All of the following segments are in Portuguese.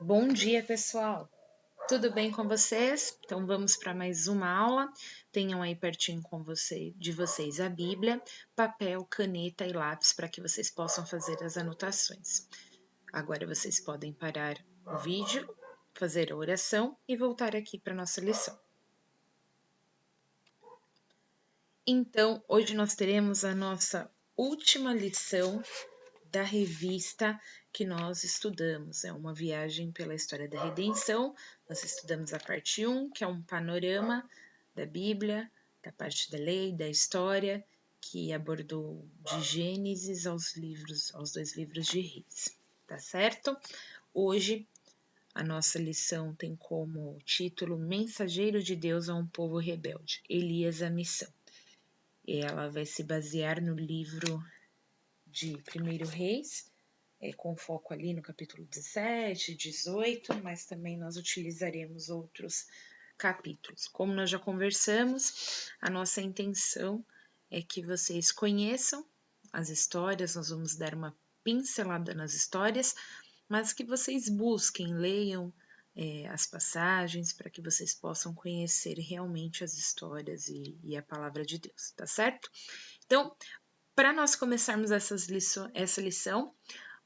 Bom dia, pessoal! Tudo bem com vocês? Então vamos para mais uma aula. Tenham aí pertinho de vocês a Bíblia, papel, caneta e lápis para que vocês possam fazer as anotações. Agora vocês podem parar o vídeo, fazer a oração e voltar aqui para nossa lição. Então, hoje nós teremos a nossa última lição da revista que nós estudamos. É uma viagem pela história da redenção. Nós estudamos a parte 1, que é um panorama da Bíblia, da parte da lei, da história, que abordou de Gênesis aos dois livros de Reis, tá certo? Hoje a nossa lição tem como título Mensageiro de Deus a um povo rebelde, Elias a missão. E ela vai se basear no livro de 1 Reis, com foco ali no capítulo 17, 18, mas também nós utilizaremos outros capítulos. Como nós já conversamos, a nossa intenção é que vocês conheçam as histórias, nós vamos dar uma pincelada nas histórias, mas que vocês busquem, leiam as passagens para que vocês possam conhecer realmente as histórias e a palavra de Deus, tá certo? Então, para nós começarmos essa lição,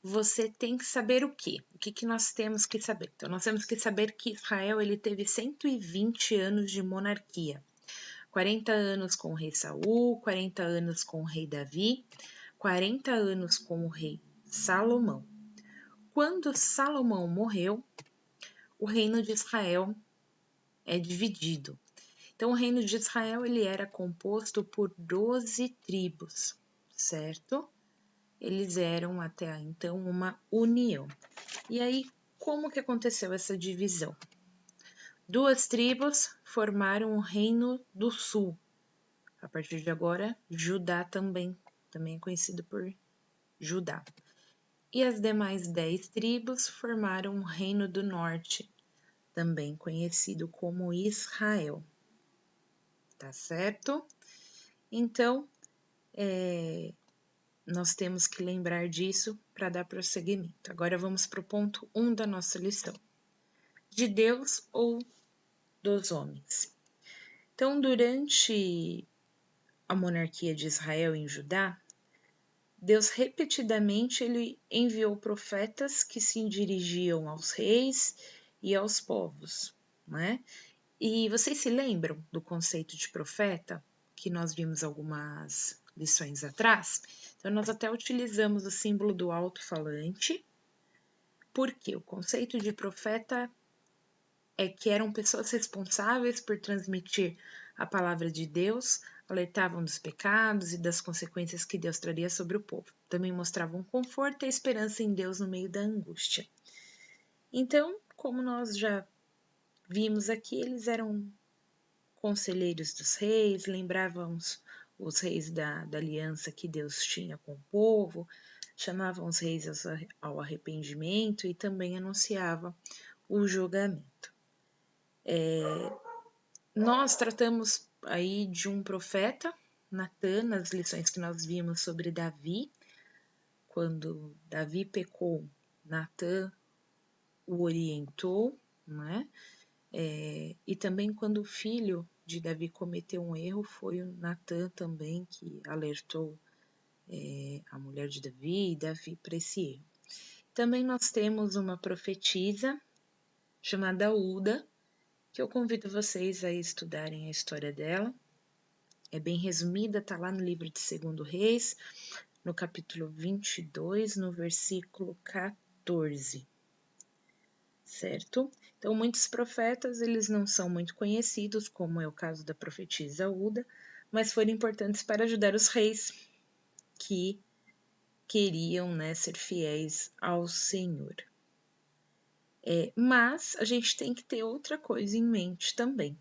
você tem que saber o quê? O que nós temos que saber? Então, nós temos que saber que Israel ele teve 120 anos de monarquia. 40 anos com o rei Saul, 40 anos com o rei Davi, 40 anos com o rei Salomão. Quando Salomão morreu, o reino de Israel é dividido. Então, o reino de Israel ele era composto por 12 tribos, certo? Eles eram até então uma união. E aí, como que aconteceu essa divisão? Duas tribos formaram o Reino do Sul. A partir de agora, Judá também é conhecido por Judá. E as demais 10 tribos formaram o Reino do Norte, também conhecido como Israel. Tá certo? Então, nós temos que lembrar disso para dar prosseguimento. Agora vamos para o ponto 1 da nossa lição. De Deus ou dos homens? Então, durante a monarquia de Israel em Judá, Deus repetidamente ele enviou profetas que se dirigiam aos reis e aos povos, né? E vocês se lembram do conceito de profeta que nós vimos algumas lições atrás? Então, nós até utilizamos o símbolo do alto-falante, porque o conceito de profeta é que eram pessoas responsáveis por transmitir a palavra de Deus, alertavam dos pecados e das consequências que Deus traria sobre o povo. Também mostravam conforto e esperança em Deus no meio da angústia. Então, como nós já vimos aqui, eles eram conselheiros dos reis, lembravam os reis da aliança que Deus tinha com o povo, chamavam os reis ao arrependimento e também anunciavam o julgamento. Nós tratamos aí de um profeta, Natã, nas lições que nós vimos sobre Davi. Quando Davi pecou, Natã o orientou, né? E também quando o filho de Davi cometeu um erro, foi o Natã também que alertou a mulher de Davi e Davi para esse erro. Também nós temos uma profetisa chamada Uda, que eu convido vocês a estudarem a história dela. É bem resumida, está lá no livro de 2 Reis, no capítulo 22, no versículo 14. Certo? Então, muitos profetas, eles não são muito conhecidos, como é o caso da profetisa Uda, mas foram importantes para ajudar os reis que queriam, né, ser fiéis ao Senhor. Mas a gente tem que ter outra coisa em mente também.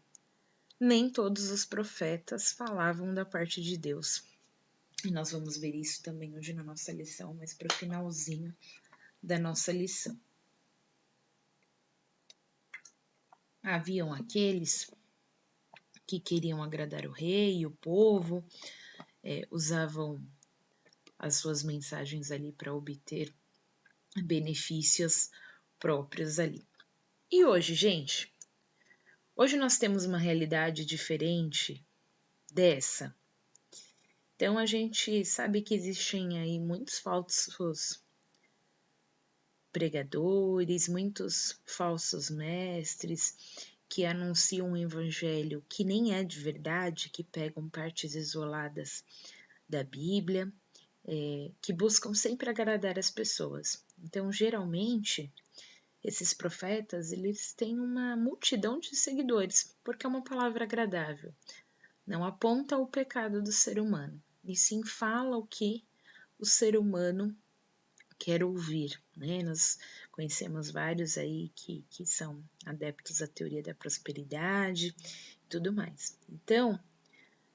Nem todos os profetas falavam da parte de Deus. E nós vamos ver isso também hoje na nossa lição, mas para o finalzinho da nossa lição. Haviam aqueles que queriam agradar o rei e o povo, usavam as suas mensagens ali para obter benefícios próprios ali. E hoje, gente? Hoje nós temos uma realidade diferente dessa. Então a gente sabe que existem aí muitos falsos pregadores, muitos falsos mestres que anunciam um evangelho que nem é de verdade, que pegam partes isoladas da Bíblia, que buscam sempre agradar as pessoas. Então, geralmente, esses profetas, eles têm uma multidão de seguidores, porque é uma palavra agradável. Não aponta o pecado do ser humano, e sim fala o que o ser humano quer ouvir, né? Nós conhecemos vários aí que são adeptos à teoria da prosperidade e tudo mais. Então,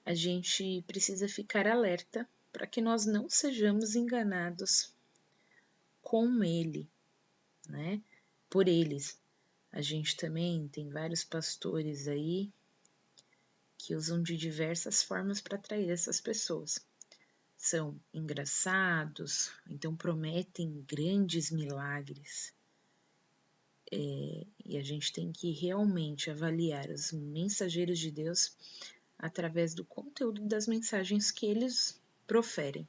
a gente precisa ficar alerta para que nós não sejamos enganados com ele, né? Por eles. A gente também tem vários pastores aí que usam de diversas formas para atrair essas pessoas. São engraçados, então prometem grandes milagres. E a gente tem que realmente avaliar os mensageiros de Deus através do conteúdo das mensagens que eles proferem,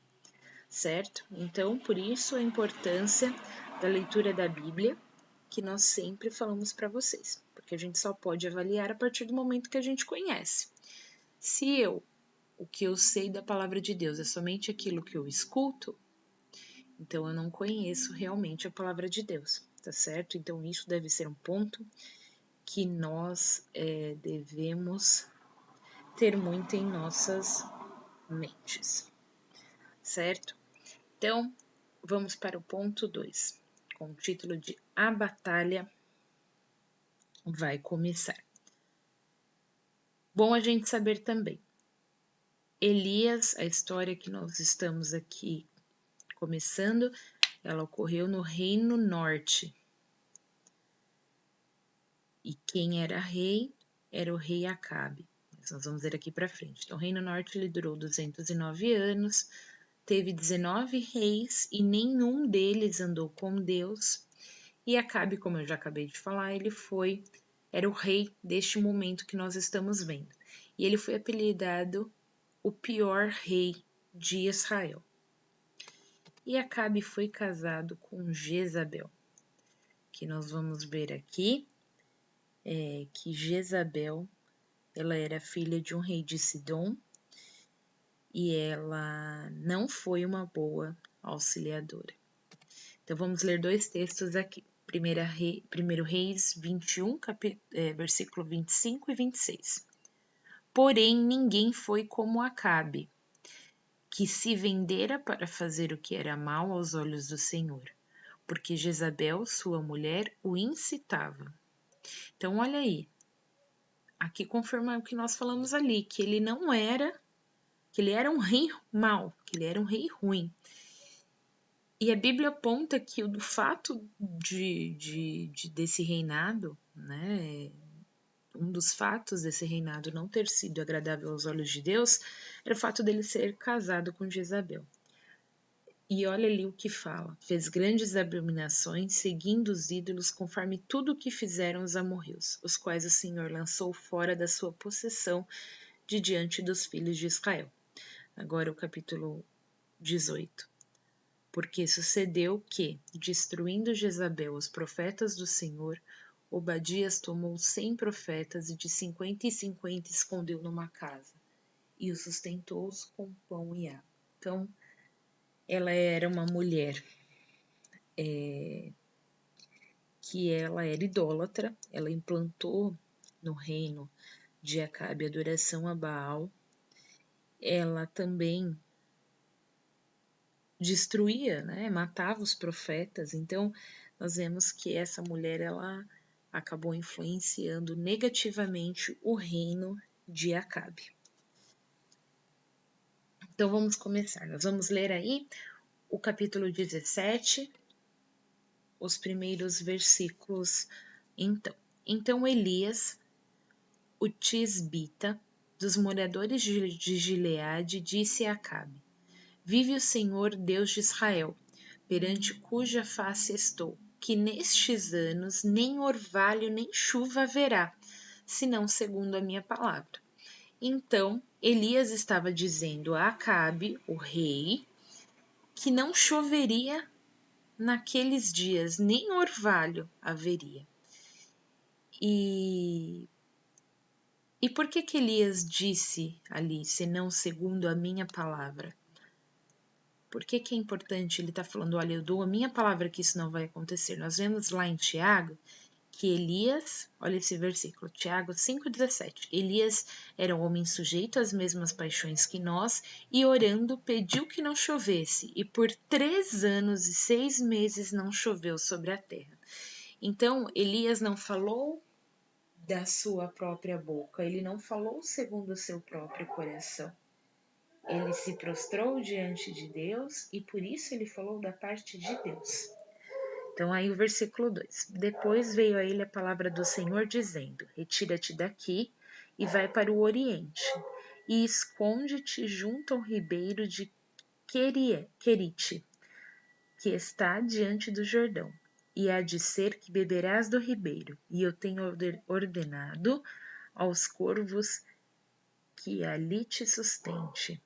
certo? Então, por isso a importância da leitura da Bíblia, que nós sempre falamos para vocês, porque a gente só pode avaliar a partir do momento que a gente conhece. Se o que eu sei da palavra de Deus é somente aquilo que eu escuto, então eu não conheço realmente a palavra de Deus, tá certo? Então isso deve ser um ponto que nós devemos ter muito em nossas mentes, certo? Então vamos para o ponto 2, com o título de A Batalha Vai Começar. Bom a gente saber também, Elias, a história que nós estamos aqui começando, ela ocorreu no Reino Norte. E quem era rei era o rei Acabe. Nós vamos ver aqui para frente. Então, o Reino Norte ele durou 209 anos, teve 19 reis e nenhum deles andou com Deus. E Acabe, como eu já acabei de falar, era o rei deste momento que nós estamos vendo. E ele foi apelidado o pior rei de Israel. E Acabe foi casado com Jezabel, que nós vamos ver aqui, que Jezabel, ela era filha de um rei de Sidom e ela não foi uma boa auxiliadora. Então vamos ler dois textos aqui. Primeiro Reis 21, versículo 25 e 26. Porém, ninguém foi como Acabe, que se vendera para fazer o que era mal aos olhos do Senhor, porque Jezabel, sua mulher, o incitava. Então, olha aí, aqui confirma o que nós falamos ali, que ele não era, que ele era um rei mau, que ele era um rei ruim. E a Bíblia aponta que o fato desse reinado, né, um dos fatos desse reinado não ter sido agradável aos olhos de Deus, era o fato dele ser casado com Jezabel. E olha ali o que fala: fez grandes abominações, seguindo os ídolos, conforme tudo o que fizeram os amorreus, os quais o Senhor lançou fora da sua possessão de diante dos filhos de Israel. Agora o capítulo 18. Porque sucedeu que, destruindo Jezabel os profetas do Senhor, Obadias tomou 100 profetas e de 50 em 50 escondeu numa casa, e os sustentou-os com pão e água. Então, ela era uma mulher que ela era idólatra, ela implantou no reino de Acabe a adoração a Baal, ela também destruía, né, matava os profetas. Então, nós vemos que essa mulher ela acabou influenciando negativamente o reino de Acabe. Então, vamos começar. Nós vamos ler aí o capítulo 17, os primeiros versículos. Então Elias, o tisbita, dos moradores de Gileade, disse a Acabe: Vive o Senhor, Deus de Israel, perante cuja face estou, que nestes anos nem orvalho nem chuva haverá, senão segundo a minha palavra. Então Elias estava dizendo a Acabe, o rei, que não choveria naqueles dias, nem orvalho haveria. E por que Elias disse ali, senão segundo a minha palavra? Por que é importante ele estar falando, olha, eu dou a minha palavra que isso não vai acontecer? Nós vemos lá em Tiago que Elias, olha esse versículo, Tiago 5,17, Elias era um homem sujeito às mesmas paixões que nós e orando pediu que não chovesse e por 3 anos e 6 meses não choveu sobre a terra. Então Elias não falou da sua própria boca, ele não falou segundo o seu próprio coração. Ele se prostrou diante de Deus e por isso ele falou da parte de Deus. Então aí o versículo 2. Depois veio a ele a palavra do Senhor dizendo, retira-te daqui e vai para o oriente e esconde-te junto ao ribeiro de Querite, que está diante do Jordão. E há de ser que beberás do ribeiro, e eu tenho ordenado aos corvos que ali te sustente.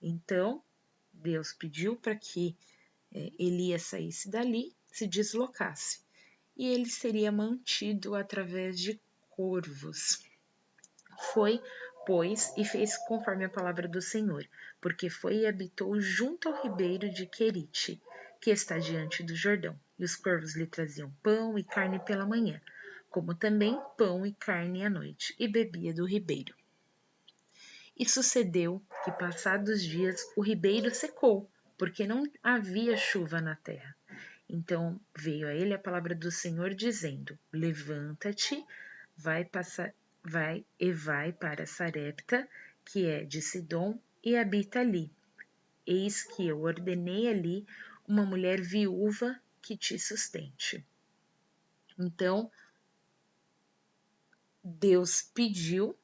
Então, Deus pediu para que Elias saísse dali, se deslocasse, e ele seria mantido através de corvos. Foi, pois, e fez conforme a palavra do Senhor, porque foi e habitou junto ao ribeiro de Querite, que está diante do Jordão. E os corvos lhe traziam pão e carne pela manhã, como também pão e carne à noite, e bebia do ribeiro. E sucedeu que, passados dias, o ribeiro secou, porque não havia chuva na terra. Então veio a ele a palavra do Senhor, dizendo, levanta-te, vai para Sarepta, que é de Sidom, e habita ali. Eis que eu ordenei ali uma mulher viúva que te sustente. Então, Deus pediu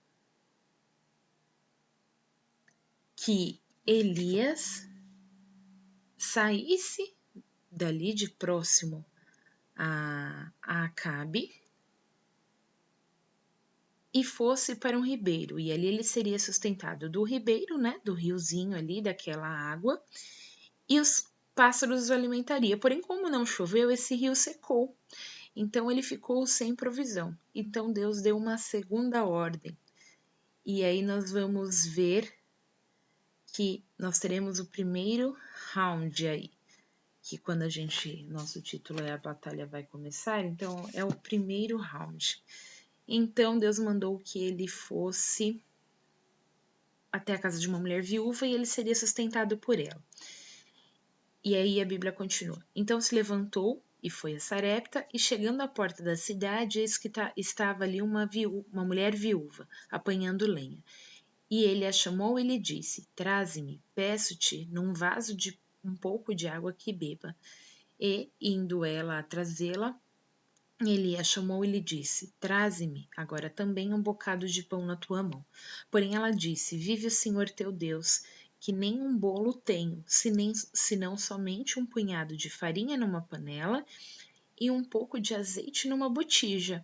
que Elias saísse dali de próximo a Acabe e fosse para um ribeiro, e ali ele seria sustentado do ribeiro, né, do riozinho ali, daquela água, e os pássaros o alimentaria. Porém, como não choveu, esse rio secou, então ele ficou sem provisão. Então Deus deu uma segunda ordem, e aí nós vamos ver que nós teremos o primeiro round aí, que quando nosso título é A Batalha Vai Começar, então é o primeiro round. Então Deus mandou que ele fosse até a casa de uma mulher viúva e ele seria sustentado por ela. E aí a Bíblia continua. Então se levantou e foi a Sarepta, e chegando à porta da cidade, eis que estava ali uma mulher viúva, apanhando lenha. E ele a chamou e lhe disse, traze-me, peço-te, num vaso de um pouco de água que beba. E, indo ela a trazê-la, ele a chamou e lhe disse, traze-me agora também um bocado de pão na tua mão. Porém ela disse, vive o Senhor teu Deus, que nem um bolo tenho, senão somente um punhado de farinha numa panela e um pouco de azeite numa botija.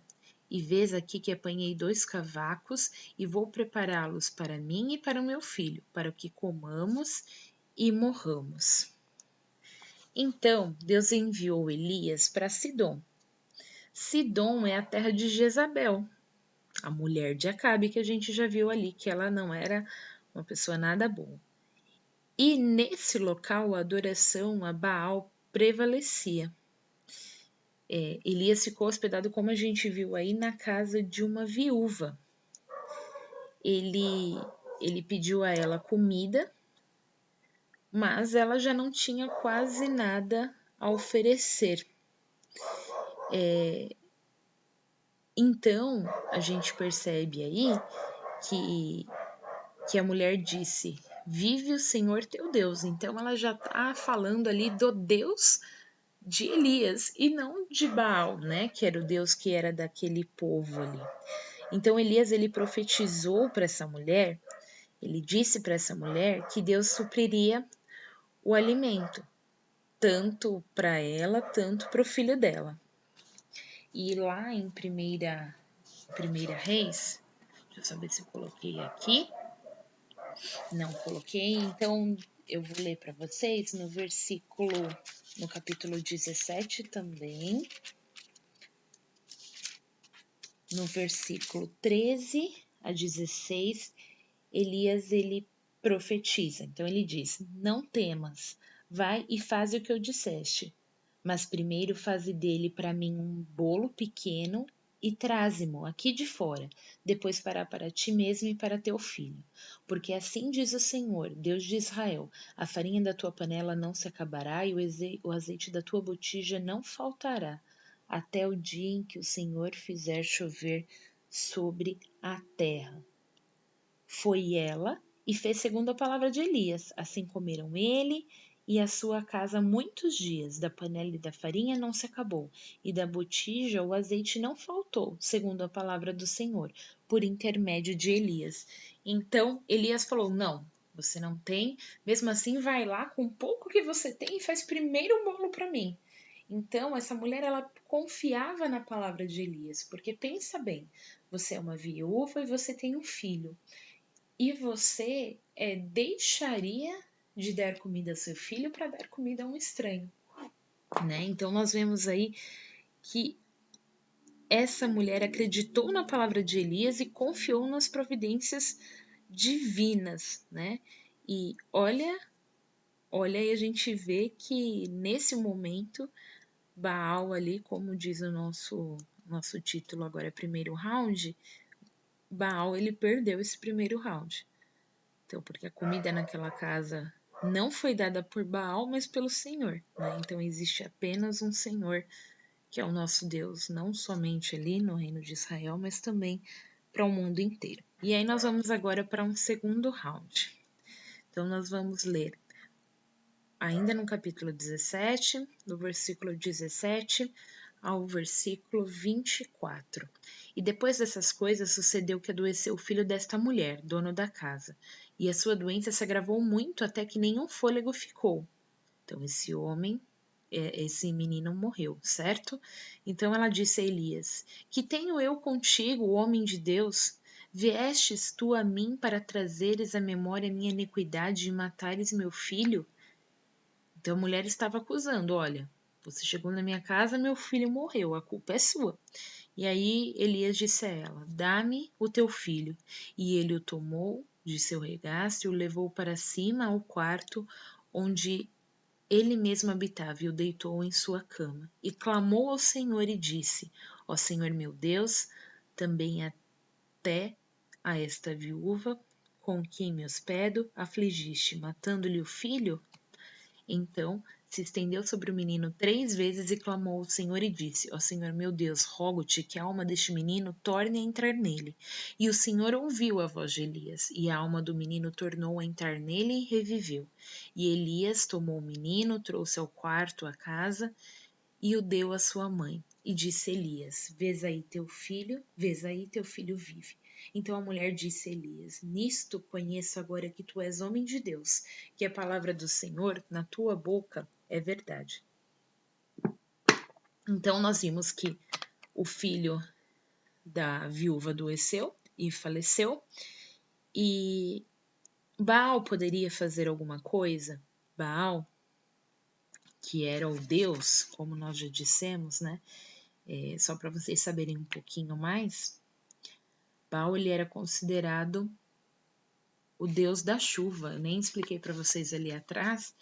E vês aqui que apanhei 2 cavacos e vou prepará-los para mim e para o meu filho, para que comamos e morramos. Então Deus enviou Elias para Sidom. Sidom é a terra de Jezabel, a mulher de Acabe, que a gente já viu ali, que ela não era uma pessoa nada boa. E nesse local a adoração a Baal prevalecia. Elias ficou hospedado, como a gente viu aí, na casa de uma viúva. Ele pediu a ela comida, mas ela já não tinha quase nada a oferecer. Então, a gente percebe aí que a mulher disse, vive o Senhor teu Deus. Então, ela já está falando ali do Deus de Elias e não de Baal, né? Que era o Deus que era daquele povo ali. Então, Elias, ele profetizou para essa mulher, ele disse para essa mulher que Deus supriria o alimento. tanto para ela, tanto para o filho dela. E lá em primeira Reis, deixa eu saber se eu coloquei aqui. Não coloquei, então eu vou ler para vocês no capítulo 17 também, no versículo 13 a 16, Elias ele profetiza. Então ele diz: Não temas, vai e faz o que eu disseste, mas primeiro faze dele para mim um bolo pequeno e traze-mo aqui de fora, depois para ti mesmo e para teu filho. Porque assim diz o Senhor, Deus de Israel: a farinha da tua panela não se acabará e o azeite da tua botija não faltará, até o dia em que o Senhor fizer chover sobre a terra. Foi ela e fez segundo a palavra de Elias. Assim comeram ele e a sua casa muitos dias. Da panela e da farinha não se acabou, e da botija o azeite não faltou, segundo a palavra do Senhor, por intermédio de Elias. Então Elias falou: Não, você não tem, mesmo assim vai lá com o pouco que você tem e faz primeiro um bolo para mim. Então essa mulher ela confiava na palavra de Elias, porque pensa bem, você é uma viúva e você tem um filho. E você deixaria de dar comida ao seu filho para dar comida a um estranho, né? Então nós vemos aí que essa mulher acreditou na palavra de Elias e confiou nas providências divinas, né? E olha, e a gente vê que nesse momento Baal ali, como diz o nosso título agora é primeiro round, Baal ele perdeu esse primeiro round. Então, porque a comida naquela casa não foi dada por Baal, mas pelo Senhor, né? Então existe apenas um Senhor, que é o nosso Deus, não somente ali no reino de Israel, mas também para o mundo inteiro. E aí nós vamos agora para um segundo round. Então nós vamos ler ainda no capítulo 17, do versículo 17 ao versículo 24. E depois dessas coisas sucedeu que adoeceu o filho desta mulher, dono da casa, e a sua doença se agravou muito até que nenhum fôlego ficou. Então esse menino morreu, certo? Então ela disse a Elias: Que tenho eu contigo, homem de Deus? Viestes tu a mim para trazeres à memória minha iniquidade e matares meu filho? Então a mulher estava acusando: Olha, você chegou na minha casa, meu filho morreu, a culpa é sua. E aí Elias disse a ela: Dá-me o teu filho. E ele o tomou de seu regaço e o levou para cima ao quarto onde ele mesmo habitava e o deitou em sua cama. E clamou ao Senhor e disse: Ó Senhor meu Deus, também até a esta viúva com quem me hospedo afligiste, matando-lhe o filho? Então se estendeu sobre o menino 3 vezes e clamou ao Senhor e disse: Ó Senhor meu Deus, rogo-te que a alma deste menino torne a entrar nele. E o Senhor ouviu a voz de Elias, e a alma do menino tornou a entrar nele e reviveu. E Elias tomou o menino, trouxe ao quarto a casa e o deu à sua mãe. E disse Elias: Vês aí teu filho vive. Então a mulher disse a Elias: Nisto conheço agora que tu és homem de Deus, que a palavra do Senhor na tua boca é verdade. Então nós vimos que o filho da viúva adoeceu e faleceu, e Baal poderia fazer alguma coisa? Baal, que era o Deus, como nós já dissemos, né? Só para vocês saberem um pouquinho mais, Baal ele era considerado o deus da chuva. Eu nem expliquei para vocês ali atrás,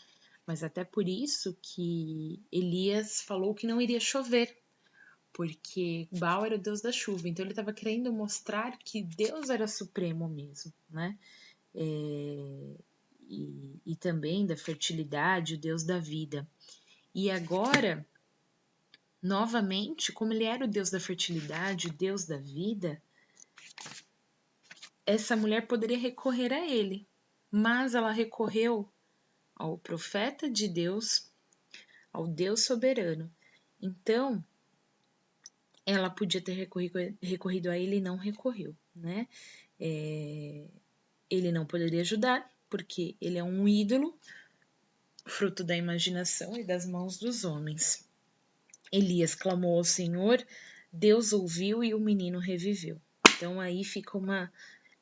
mas até por isso que Elias falou que não iria chover, porque Baal era o deus da chuva. Então ele estava querendo mostrar que Deus era supremo mesmo, né? E também da fertilidade, o deus da vida. E agora, novamente, como ele era o deus da fertilidade, o deus da vida, essa mulher poderia recorrer a ele, mas ela recorreu ao profeta de Deus, ao Deus soberano. Então, ela podia ter recorrido a ele e não recorreu, né? Ele não poderia ajudar, porque ele é um ídolo, fruto da imaginação e das mãos dos homens. Elias clamou ao Senhor, Deus ouviu e o menino reviveu. Então aí fica uma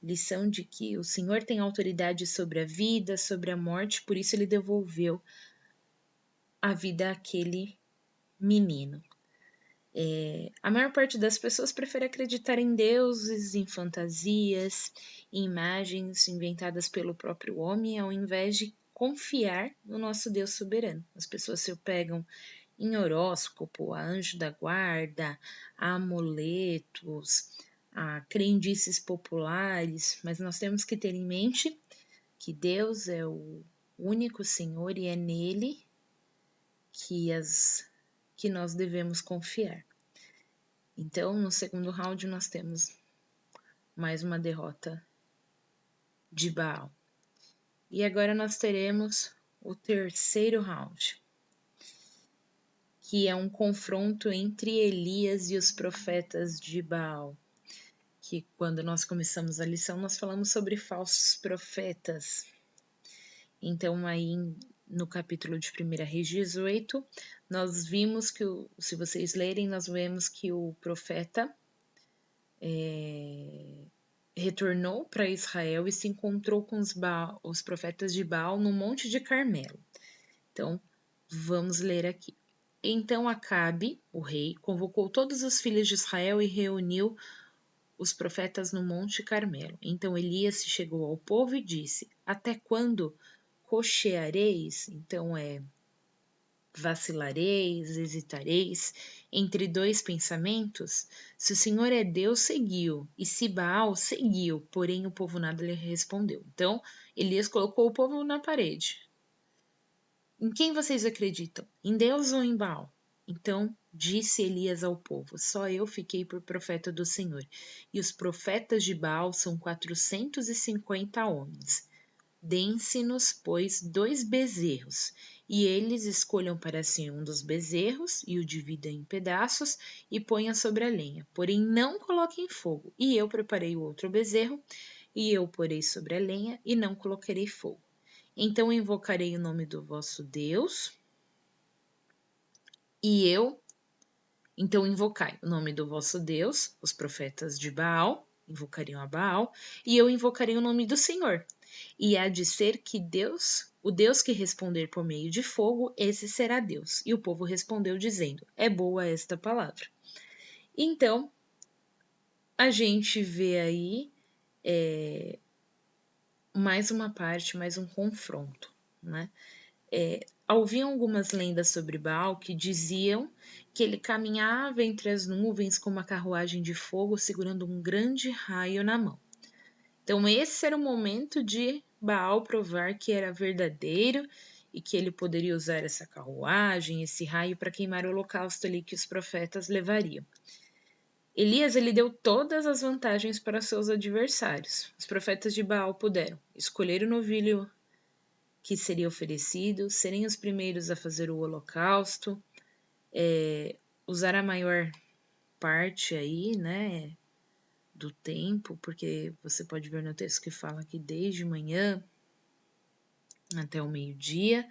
lição de que o Senhor tem autoridade sobre a vida, sobre a morte, por isso ele devolveu a vida àquele menino. A maior parte das pessoas prefere acreditar em deuses, em fantasias, em imagens inventadas pelo próprio homem, ao invés de confiar no nosso Deus soberano. As pessoas se apegam em horóscopo, a anjo da guarda, a amuletos, a crendices populares, mas nós temos que ter em mente que Deus é o único Senhor e é nele que nós devemos confiar. Então, no segundo round, nós temos mais uma derrota de Baal. E agora nós teremos o terceiro round, que é um confronto entre Elias e os profetas de Baal. Que quando nós começamos a lição, nós falamos sobre falsos profetas. Então, aí no capítulo de 1 Reis 18, nós vimos que, se vocês lerem, nós vemos que o profeta retornou para Israel e se encontrou com os profetas de Baal no Monte de Carmelo. Então, vamos ler aqui. Então Acabe, o rei, convocou todos os filhos de Israel e reuniu os profetas no Monte Carmelo. Então Elias se chegou ao povo e disse: Até quando cocheareis? Então vacilareis, hesitareis entre dois pensamentos? Se o Senhor é Deus, seguiu, e se Baal, seguiu, porém o povo nada lhe respondeu. Então, Elias colocou o povo na parede. Em quem vocês acreditam? Em Deus ou em Baal? Então disse Elias ao povo: Só eu fiquei por profeta do Senhor, e os profetas de Baal são 450 homens. Deem-se-nos, pois, 2 bezerros, e eles escolham para si um dos bezerros, e o dividam em pedaços, e ponham sobre a lenha. Porém, não coloquem fogo. E eu preparei o outro bezerro, e eu porei sobre a lenha, e não colocarei fogo. Então invocarei o nome do vosso Deus, então invocai o nome do vosso Deus, os profetas de Baal, invocariam a Baal, e eu invocarei o nome do Senhor. E há de ser que Deus, o Deus que responder por meio de fogo, esse será Deus. E o povo respondeu dizendo: É boa esta palavra. Então, a gente vê aí mais uma parte, mais um confronto, né? Haviam algumas lendas sobre Baal que diziam que ele caminhava entre as nuvens com uma carruagem de fogo segurando um grande raio na mão. Então esse era o momento de Baal provar que era verdadeiro e que ele poderia usar essa carruagem, esse raio para queimar o holocausto ali que os profetas levariam. Elias ele deu todas as vantagens para seus adversários. Os profetas de Baal puderam escolher o novilho que seria oferecido, serem os primeiros a fazer o holocausto, usar a maior parte aí, né, do tempo, porque você pode ver no texto que fala que desde manhã até o meio-dia,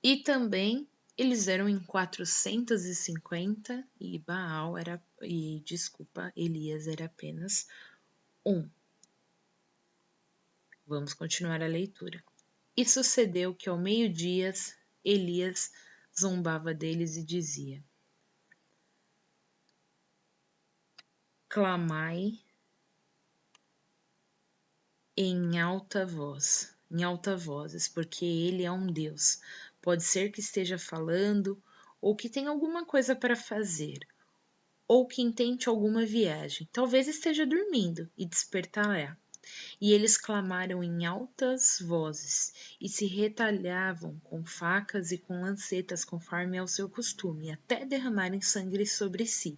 e também eles eram em 450 e Elias era apenas 1. Vamos continuar a leitura. E sucedeu que ao meio-dia Elias zombava deles e dizia: Clamai em alta vozes, porque ele é um Deus. Pode ser que esteja falando, ou que tenha alguma coisa para fazer, ou que intente alguma viagem. Talvez esteja dormindo e despertará. E eles clamaram em altas vozes e se retalhavam com facas e com lancetas, conforme é o seu costume, até derramarem sangue sobre si.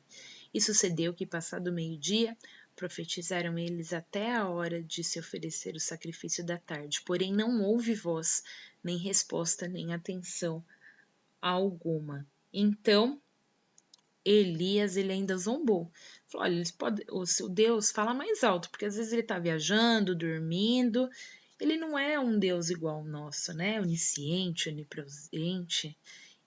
E sucedeu que, passado o meio-dia, profetizaram eles até a hora de se oferecer o sacrifício da tarde. Porém, não houve voz, nem resposta, nem atenção alguma. Então, Elias, ele ainda zombou. Falou, olha, o seu Deus fala mais alto, porque às vezes ele está viajando, dormindo, ele não é um Deus igual ao nosso, né? Onisciente, onipresente.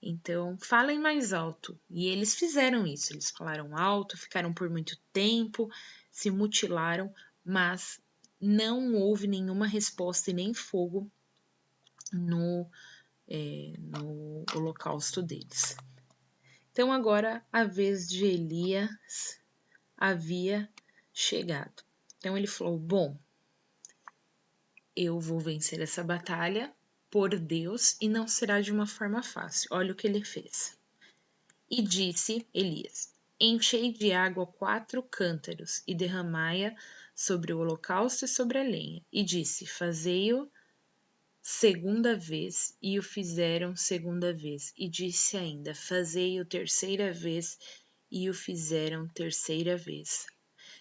Então, falem mais alto. E eles fizeram isso. Eles falaram alto, ficaram por muito tempo, se mutilaram, mas não houve nenhuma resposta e nem fogo no holocausto deles. Então, agora a vez de Elias havia chegado. Então, ele falou: bom, eu vou vencer essa batalha por Deus e não será de uma forma fácil. Olha o que ele fez. E disse Elias: enchei de água 4 cântaros e derramai-a sobre o holocausto e sobre a lenha. E disse: fazei-o segunda vez. E o fizeram segunda vez. E disse ainda: fazei-o terceira vez. E o fizeram terceira vez.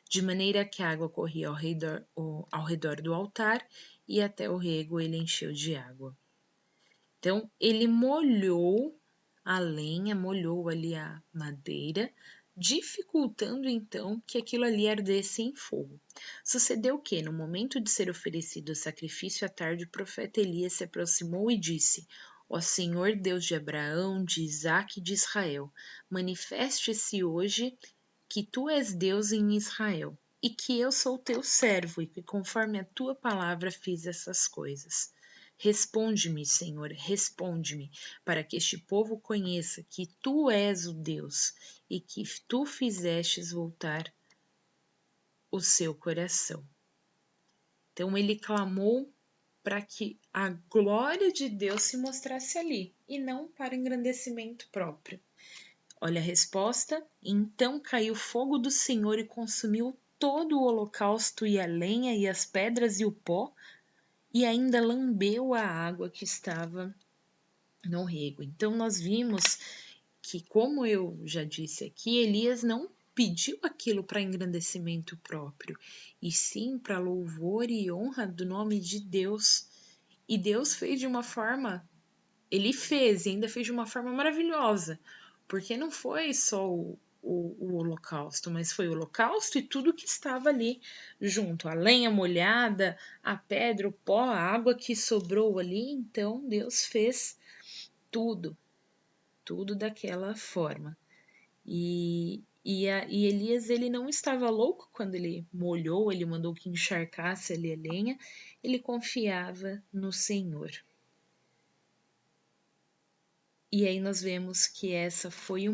De maneira que a água corria ao redor do altar e até o rego ele encheu de água. Então, ele molhou a lenha, molhou ali a madeira, dificultando então que aquilo ali ardesse em fogo. Sucedeu que, no momento de ser oferecido o sacrifício à tarde, o profeta Elias se aproximou e disse: ó Senhor Deus de Abraão, de Isaque e de Israel, manifeste-se hoje que tu és Deus em Israel, e que eu sou teu servo, e que conforme a tua palavra fiz essas coisas. Responde-me, Senhor, responde-me, para que este povo conheça que tu és o Deus e que tu fizestes voltar o seu coração. Então ele clamou para que a glória de Deus se mostrasse ali e não para engrandecimento próprio. Olha a resposta. Então caiu fogo do Senhor e consumiu todo o holocausto e a lenha e as pedras e o pó, e ainda lambeu a água que estava no rego. Então nós vimos que, como eu já disse aqui, Elias não pediu aquilo para engrandecimento próprio, e sim para louvor e honra do nome de Deus. E Deus fez de uma forma, ele fez e ainda fez de uma forma maravilhosa, porque não foi só o holocausto, mas foi o holocausto e tudo que estava ali junto, a lenha molhada, a pedra, o pó, a água que sobrou ali. Então Deus fez tudo, tudo daquela forma. E Elias, ele não estava louco quando ele molhou, ele mandou que encharcasse ali a lenha, ele confiava no Senhor. E aí nós vemos que essa foi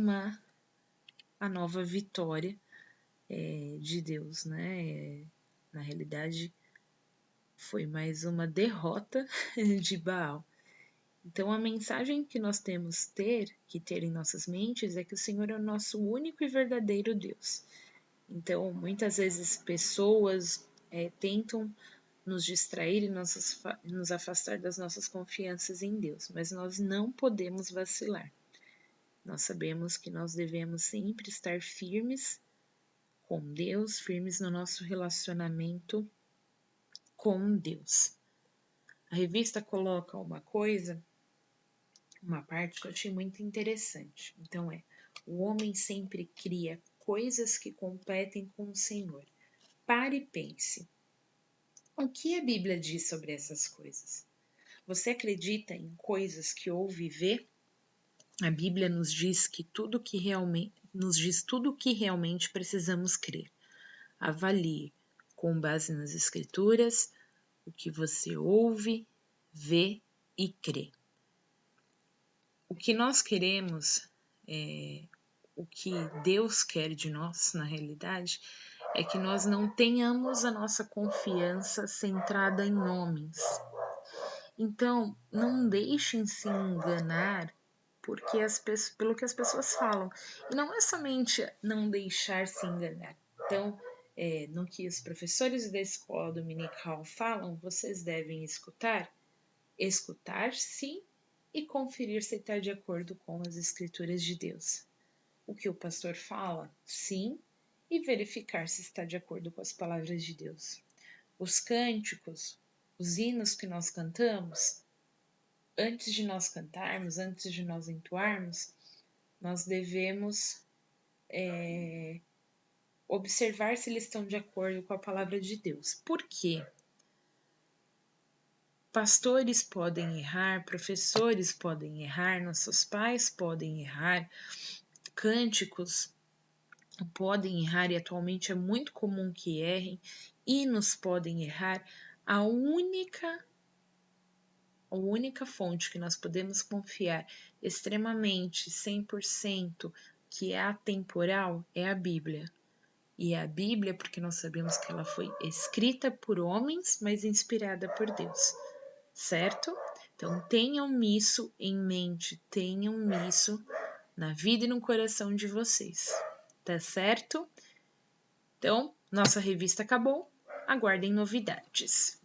a nova vitória de Deus, né? Na realidade, foi mais uma derrota de Baal. Então, a mensagem que nós temos que ter em nossas mentes é que o Senhor é o nosso único e verdadeiro Deus. Então, muitas vezes pessoas tentam nos distrair e nos afastar das nossas confianças em Deus, mas nós não podemos vacilar. Nós sabemos que nós devemos sempre estar firmes com Deus, firmes no nosso relacionamento com Deus. A revista coloca uma parte que eu achei muito interessante. Então o homem sempre cria coisas que competem com o Senhor. Pare e pense. O que a Bíblia diz sobre essas coisas? Você acredita em coisas que ouve e vê? A Bíblia nos diz tudo que realmente precisamos crer. Avalie com base nas Escrituras o que você ouve, vê e crê. O que nós queremos, o que Deus quer de nós, na realidade, é que nós não tenhamos a nossa confiança centrada em homens. Então, não deixem se enganar pelo que as pessoas falam. E não é somente não deixar se enganar. Então, no que os professores da escola dominical falam, vocês devem escutar sim, e conferir se está de acordo com as escrituras de Deus. O que o pastor fala, sim, e verificar se está de acordo com as palavras de Deus. Os cânticos, os hinos que nós cantamos, antes de nós cantarmos, antes de nós entoarmos, nós devemos observar se eles estão de acordo com a palavra de Deus. Por quê? pastores podem errar, professores podem errar, nossos pais podem errar, cânticos podem errar, e atualmente é muito comum que errem, hinos podem errar. A única fonte que nós podemos confiar extremamente 100% que é atemporal é a Bíblia. E a Bíblia, porque nós sabemos que ela foi escrita por homens, mas inspirada por Deus, certo? Então tenham isso em mente, tenham isso na vida e no coração de vocês, tá certo? Então, nossa revista acabou, aguardem novidades.